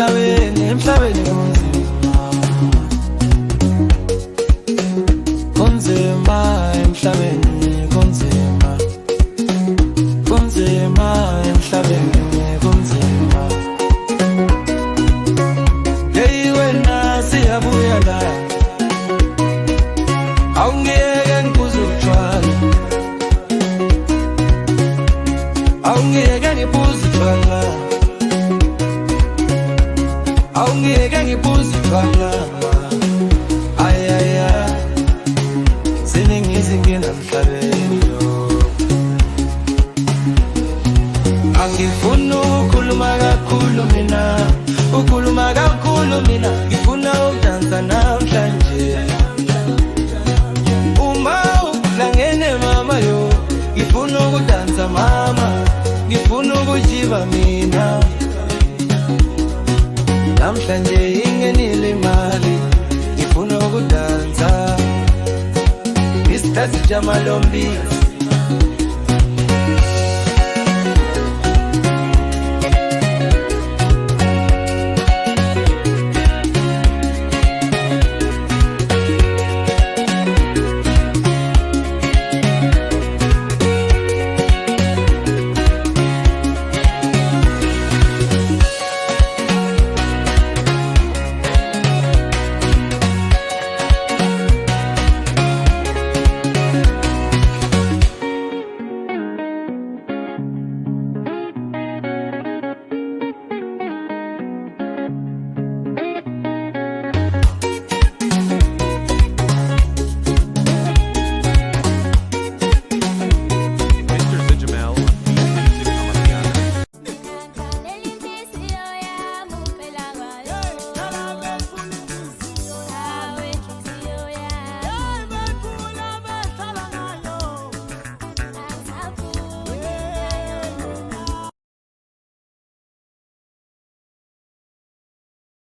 emhlabeni kunzima emhlabeni kunzima emhlabeni kunzima hey wena siyabuya la awungiyeke ngiphuze utshwala awungiyeke ngiphuze utshwala awungiyeke ngiphuze utshwala ayaya ziningizinkinga emhlabeni angifuna ukhuluma kakhulu mina ngifuna ukudansa namhlanje uma uhlangene mama yo ngifuna ukudansa mama ngifuna ukujiba mina namhlanje ingenile imali ngifuna ukudansa isikhathi jamalombi